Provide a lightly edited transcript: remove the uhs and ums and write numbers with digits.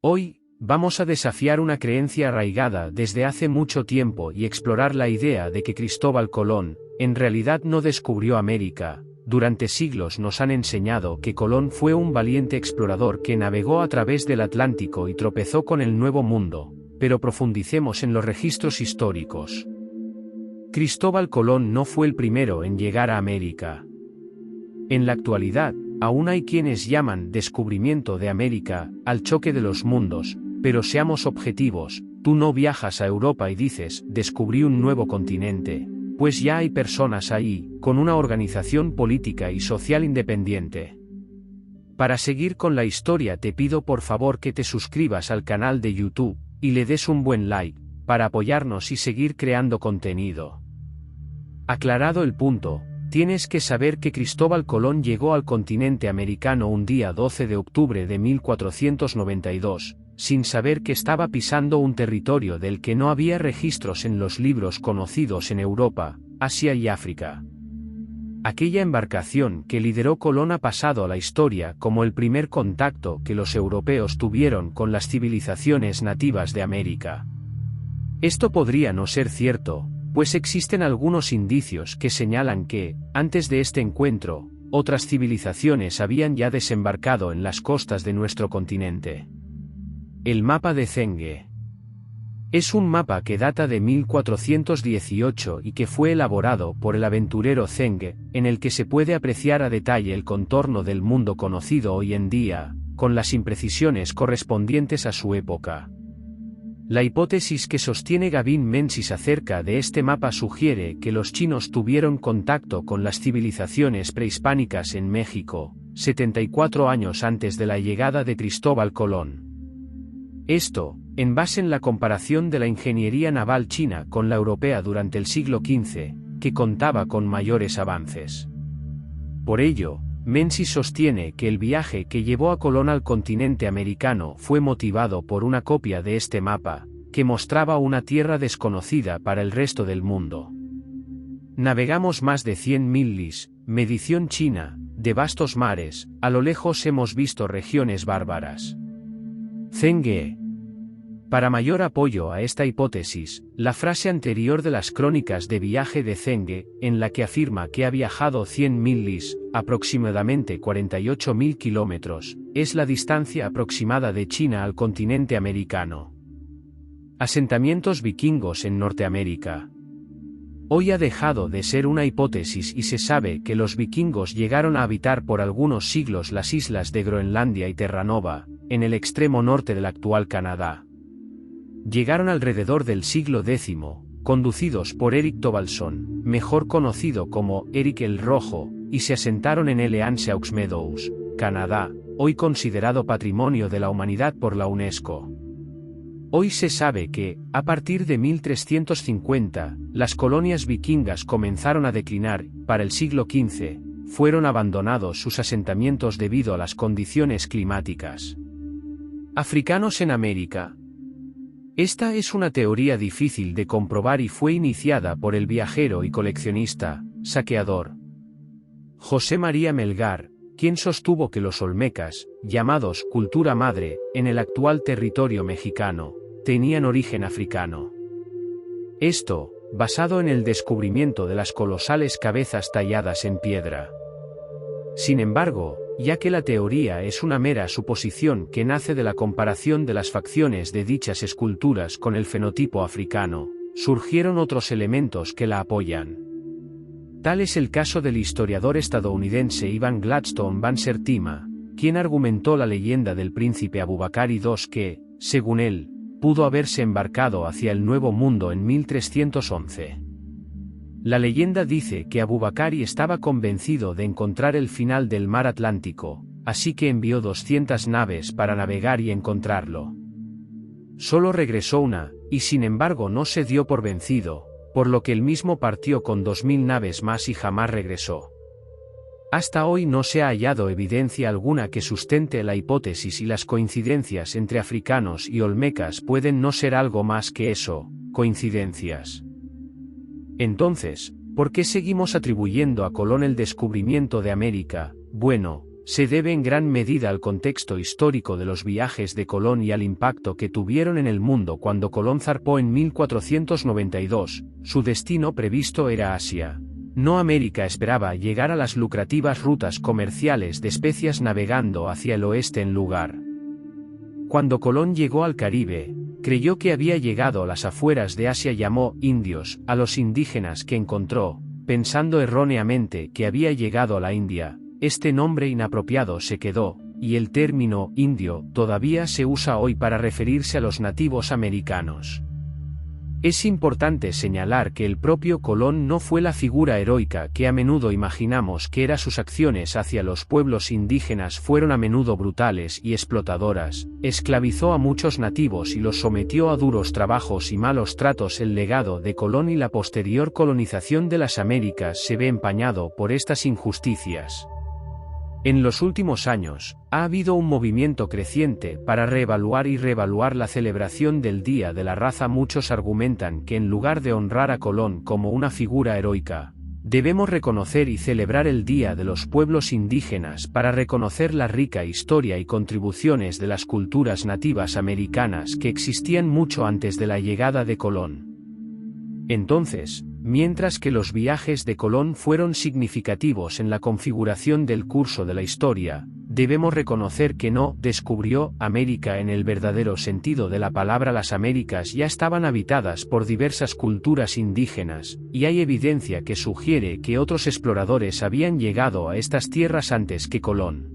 Hoy, vamos a desafiar una creencia arraigada desde hace mucho tiempo y explorar la idea de que Cristóbal Colón, en realidad no descubrió América. Durante siglos nos han enseñado que Colón fue un valiente explorador que navegó a través del Atlántico y tropezó con el Nuevo Mundo, pero profundicemos en los registros históricos. Cristóbal Colón no fue el primero en llegar a América. En la actualidad, aún hay quienes llaman descubrimiento de América al choque de los mundos, pero seamos objetivos, tú no viajas a Europa y dices, descubrí un nuevo continente, pues ya hay personas ahí, con una organización política y social independiente. Para seguir con la historia te pido por favor que te suscribas al canal de YouTube, y le des un buen like, para apoyarnos y seguir creando contenido. Aclarado el punto, tienes que saber que Cristóbal Colón llegó al continente americano un día 12 de octubre de 1492, sin saber que estaba pisando un territorio del que no había registros en los libros conocidos en Europa, Asia y África. Aquella embarcación que lideró Colón ha pasado a la historia como el primer contacto que los europeos tuvieron con las civilizaciones nativas de América. Esto podría no ser cierto, pues existen algunos indicios que señalan que, antes de este encuentro, otras civilizaciones habían ya desembarcado en las costas de nuestro continente. El mapa de Zenge. Es un mapa que data de 1418 y que fue elaborado por el aventurero Zenge, en el que se puede apreciar a detalle el contorno del mundo conocido hoy en día, con las imprecisiones correspondientes a su época. La hipótesis que sostiene Gavin Menzies acerca de este mapa sugiere que los chinos tuvieron contacto con las civilizaciones prehispánicas en México, 74 años antes de la llegada de Cristóbal Colón. Esto, en base en la comparación de la ingeniería naval china con la europea durante el siglo XV, que contaba con mayores avances. Por ello, Menzies sostiene que el viaje que llevó a Colón al continente americano fue motivado por una copia de este mapa, que mostraba una tierra desconocida para el resto del mundo. Navegamos más de 100.000 lis, medición china, de vastos mares, a lo lejos hemos visto regiones bárbaras. Zenge. Para mayor apoyo a esta hipótesis, la frase anterior de las crónicas de viaje de Zenge, en la que afirma que ha viajado 100.000 lis, aproximadamente 48.000 kilómetros, es la distancia aproximada de China al continente americano. Asentamientos vikingos en Norteamérica. Hoy ha dejado de ser una hipótesis y se sabe que los vikingos llegaron a habitar por algunos siglos las islas de Groenlandia y Terranova, en el extremo norte del actual Canadá. Llegaron alrededor del siglo X, conducidos por Erik Thorvaldson, mejor conocido como Erik el Rojo, y se asentaron en L'Anse-aux Meadows, Canadá, hoy considerado Patrimonio de la Humanidad por la UNESCO. Hoy se sabe que, a partir de 1350, las colonias vikingas comenzaron a declinar, para el siglo XV, fueron abandonados sus asentamientos debido a las condiciones climáticas. Africanos en América. Esta es una teoría difícil de comprobar y fue iniciada por el viajero y coleccionista, saqueador José María Melgar, quien sostuvo que los olmecas, llamados cultura madre, en el actual territorio mexicano, tenían origen africano. Esto, basado en el descubrimiento de las colosales cabezas talladas en piedra. Sin embargo, ya que la teoría es una mera suposición que nace de la comparación de las facciones de dichas esculturas con el fenotipo africano, surgieron otros elementos que la apoyan. Tal es el caso del historiador estadounidense Ivan Gladstone Van Sertima, quien argumentó la leyenda del príncipe Abubakar II que, según él, pudo haberse embarcado hacia el Nuevo Mundo en 1311. La leyenda dice que Abubakar estaba convencido de encontrar el final del mar Atlántico, así que envió 200 naves para navegar y encontrarlo. Solo regresó una, y sin embargo no se dio por vencido, por lo que él mismo partió con 2000 naves más y jamás regresó. Hasta hoy no se ha hallado evidencia alguna que sustente la hipótesis y las coincidencias entre africanos y olmecas pueden no ser algo más que eso, coincidencias. Entonces, ¿por qué seguimos atribuyendo a Colón el descubrimiento de América? Bueno, se debe en gran medida al contexto histórico de los viajes de Colón y al impacto que tuvieron en el mundo cuando Colón zarpó en 1492, su destino previsto era Asia. No América. Esperaba llegar a las lucrativas rutas comerciales de especias navegando hacia el oeste en lugar. Cuando Colón llegó al Caribe, creyó que había llegado a las afueras de Asia. Llamó indios a los indígenas que encontró, pensando erróneamente que había llegado a la India. Este nombre inapropiado se quedó, y el término indio todavía se usa hoy para referirse a los nativos americanos. Es importante señalar que el propio Colón no fue la figura heroica que a menudo imaginamos que era. Sus acciones hacia los pueblos indígenas fueron a menudo brutales y explotadoras. Esclavizó a muchos nativos y los sometió a duros trabajos y malos tratos. El legado de Colón y la posterior colonización de las Américas se ve empañado por estas injusticias. En los últimos años, ha habido un movimiento creciente para reevaluar y reevaluar la celebración del Día de la Raza. Muchos argumentan que en lugar de honrar a Colón como una figura heroica, debemos reconocer y celebrar el Día de los Pueblos Indígenas para reconocer la rica historia y contribuciones de las culturas nativas americanas que existían mucho antes de la llegada de Colón. Entonces, mientras que los viajes de Colón fueron significativos en la configuración del curso de la historia, debemos reconocer que no descubrió América en el verdadero sentido de la palabra. Las Américas ya estaban habitadas por diversas culturas indígenas, y hay evidencia que sugiere que otros exploradores habían llegado a estas tierras antes que Colón.